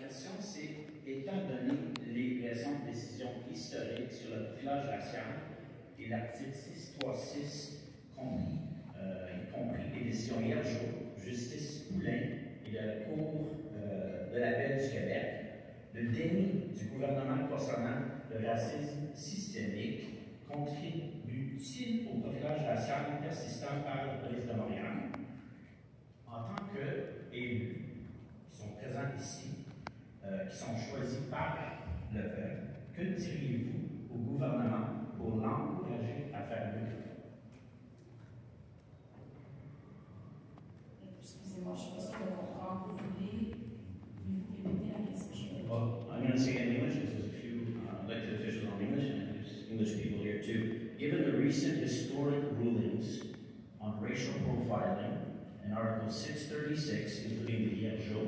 question, c'est, étant donné les récentes décisions historiques sur le profilage racial et l'article 636, y compris les décisions hier jour, Justice Poulain et de la Cour de l'appel du Québec, le déni du gouvernement concernant le racisme systémique contribue-t-il au profilage racial persistant par la police de Montréal? En tant qu'élus qui sont présents ici, qui sont choisis par le peuple, que diriez-vous au gouvernement pour l'encourager à faire mieux? Excusez-moi, je ne suis pas sûre de comprendre. Vous voulez répéter la question? Well, I'm going to say it in English because there's a few elected officials on English and there's English people here too. Given the recent historic rulings on racial profiling in Article 636, including the hier jour,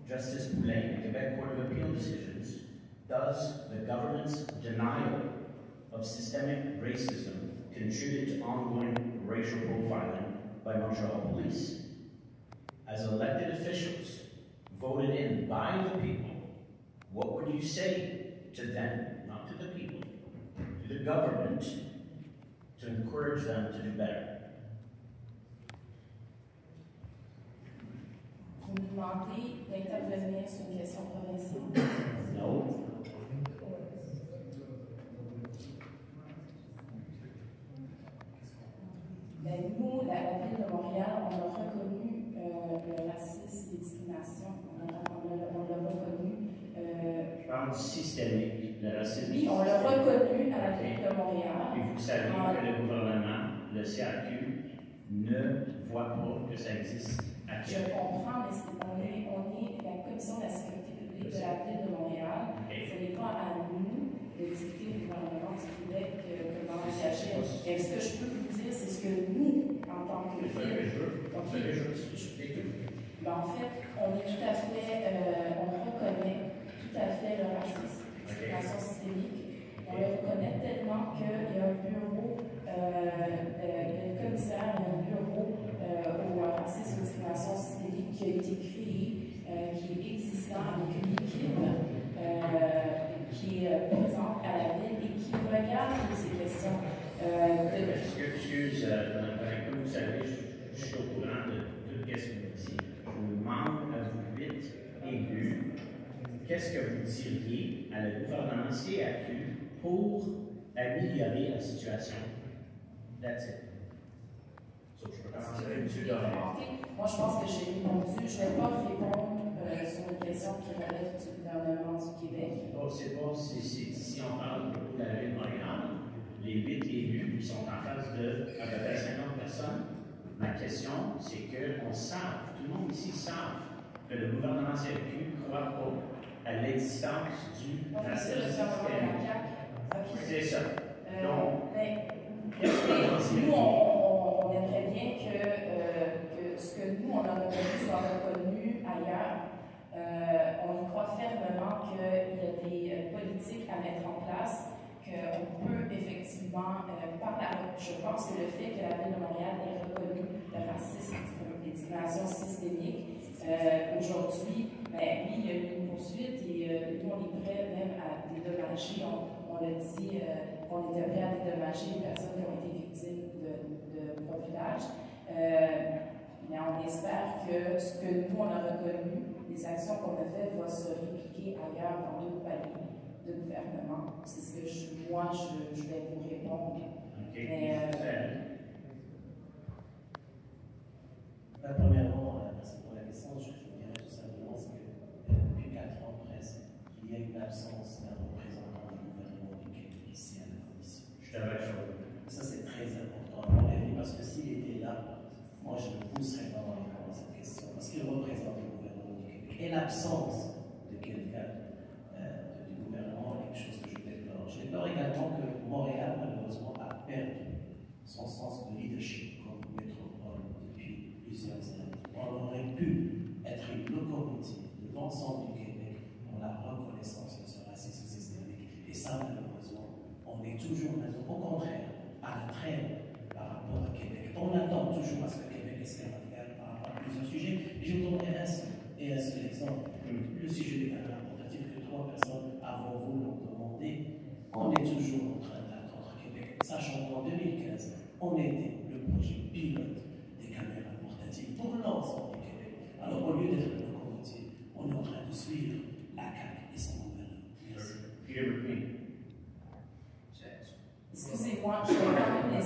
Justice Poulain and Quebec Court of Appeal decisions, does the government's denial of systemic racism contribute to ongoing racial profiling by Montreal police? As elected officials voted in by the people, what would you say to them, not to the people, to the government, to encourage them to do better? Vous me demandez d'intervenir sur une question provinciale? No. Ben, nous, la ville de Montréal, on a reconnu le racisme et la discrimination. On l'a reconnu. Je parle systémique, le racisme. Oui, on l'a reconnu à la ville de Montréal. Et vous savez que le gouvernement, le CAQ, ne voit pas que ça existe à Québec. Je comprends, mais on est la Commission de la sécurité publique de la ville de Montréal. Ce n'est pas à nous de dicter au gouvernement du Québec comment réagir. Et ce que je peux vous dire, c'est ce que nous, en tant que ville, en fait, on est tout à fait, on reconnaît tout à fait le racisme, la discrimination systémique. On le reconnaît tellement qu'il y a un bureau, il y a un commissaire, il y a un bureau au racisme et discrimination systémique qui a été créé, qui est existant avec une équipe qui est présente à la ville et qui regarde toutes ces questions. Excuse, vous savez, je suis au courant de tout ce que vous dites. Je vous demande à vous 8 élus, qu'est-ce que vous diriez à le gouvernement CAQ pour améliorer la situation? That's it. So, je peux commencer avec M. Doré. Moi, je pense que j'ai répondu. Je ne vais pas répondre sur une question qui relève du gouvernement du Québec. Si on parle beaucoup de la ville de Montréal, les 8 élus qui sont en face de à peu près 50 personnes, ma question, c'est qu'on sache, tout le monde ici savent que le gouvernement CAQ ne croit pas à l'existence du racisme systémique. C'est ça. Donc, nous, on aimerait bien que ce que nous, on a reconnu soit reconnu ailleurs. On y croit fermement qu'il y a des politiques à mettre en place, qu'on peut effectivement, je pense que le fait que la ville de Montréal ait reconnu le racisme et la discrimination systémique, aujourd'hui, ben, oui, il y a eu une poursuite et nous, on est prêts même à dédommager, on l'a dit, on était prêts à dédommager les personnes qui ont été victimes de profilage. Mais on espère que ce que nous, on a reconnu, les actions qu'on a faites vont se répliquer ailleurs dans d'autres paliers de gouvernement. C'est ce que moi, je vais vous répondre. Okay. Mais, premièrement, merci pour la question. Je dirais tout simplement que depuis 4 ans presque, il y a une absence d'un représentant du gouvernement du Québec ici à la commission. Je t'avais. Ça, c'est très important à mon avis, parce que s'il était là, moi, je ne pousserais pas dans cette question, parce qu'il représente le gouvernement du Québec. Et l'absence de quelqu'un du gouvernement est quelque chose que je déplore. Je déplore également que Montréal, malheureusement, a perdu son sens de leadership comme métropole depuis plusieurs années. On aurait pu être une locomotive de l'ensemble du Québec pour la reconnaissance de ce racisme systémique. Et ça, malheureusement, on est toujours, au contraire, à la traîne par rapport à Québec. On attend toujours à ce que Québec essaie de faire par rapport à plusieurs sujets. Et je vous donnerai un seul exemple, le sujet des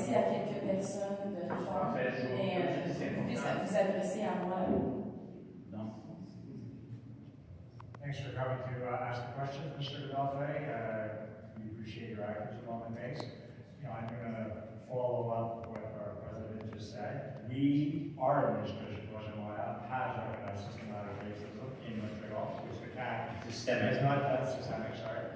adresser à quelques personnes de Richard, mais vous adresser à moi. Non. Thanks for coming to ask the questions, Mr. Delphi. We appreciate your actions along the base. I'm going to follow up what our president just said. Our administration, Guatemala, has recognized systematic racism in Montreal. So it's attack. Systemic. It's not that systemic, sorry.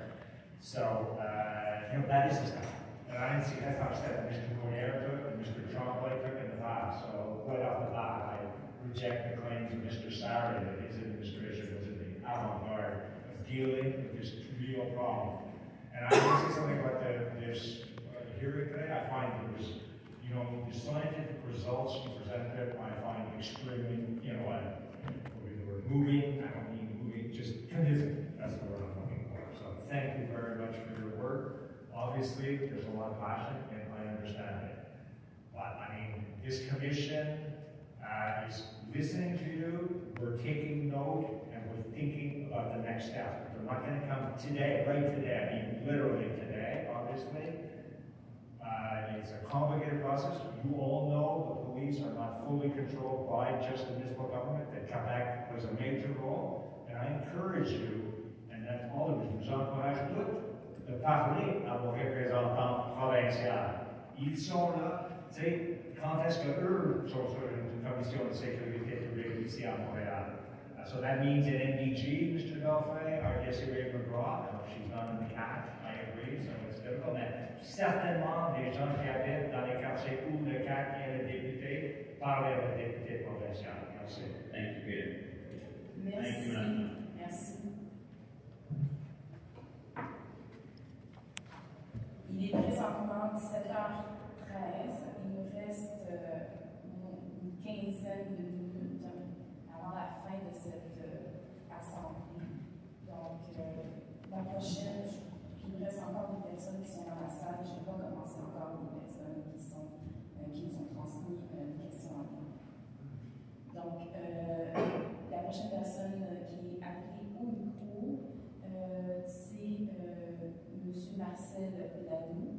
So, that is systemic. And I didn't see that's not that Mr. Cornier took and Mr. Tremblay took in the past. So, right off the bat, I reject the claims of Mr. Sarri that his administration was in the avant-garde of dealing with this real problem. And I want to say something about this hearing today. I find it was, the scientific results you presented, I find extremely, moving. I don't mean moving, just convincing. That's the word I'm looking for. So thank you very much for your work. Obviously, there's a lot of passion, and I understand it. But this commission is listening to you. We're taking note, and we're thinking about the next step. We're not going to come today, right today. Literally today, obviously. It's a complicated process. You all know the police are not fully controlled by just the municipal government, that Quebec plays a major role. And I encourage you, and then all of you, je vous encourage tous, de parler à vos représentants provinciaux. Ils sont là, tu sais, quand est-ce qu'eux sont sur une commission de sécurité publique ici à Montréal? So that means at NDG, Mr. Delphi, our Desiree McGraw, she's not in the CAC, I agree, so it's difficult. Mais certainement, des gens qui habitent dans les quartiers où le CAC est le député, parlez à le député provincial. Merci. Thank you, Peter. Merci. Thank you, Madam. Merci. Il est présentement 17h13. Il nous reste une quinzaine de minutes avant la fin de cette assemblée. Donc, la prochaine, il nous reste encore des personnes qui sont dans la salle. Je n'ai pas commencé encore des personnes qui nous ont transmis une question en ligne. Donc, la prochaine personne qui est appelée au micro, c'est M. Marcel Lanoux.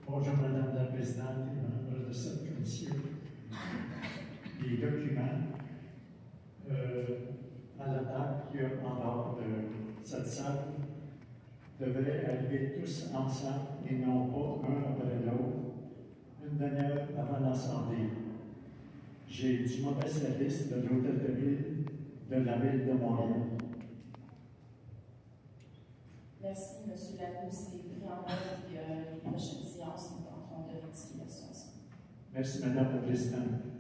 Bonjour Madame la Présidente et membres de cette commission. Les documents à la date qui est en dehors de cette salle devraient arriver tous ensemble et non pas un après l'autre, une demi-heure avant l'Assemblée. J'ai du mauvais service de l'hôtel de ville de la ville de Montréal. Merci, M. Lanoux. C'est pris en note. Les prochaines séances, nous tenterons de rectifier la situation. Merci Madame la Présidente.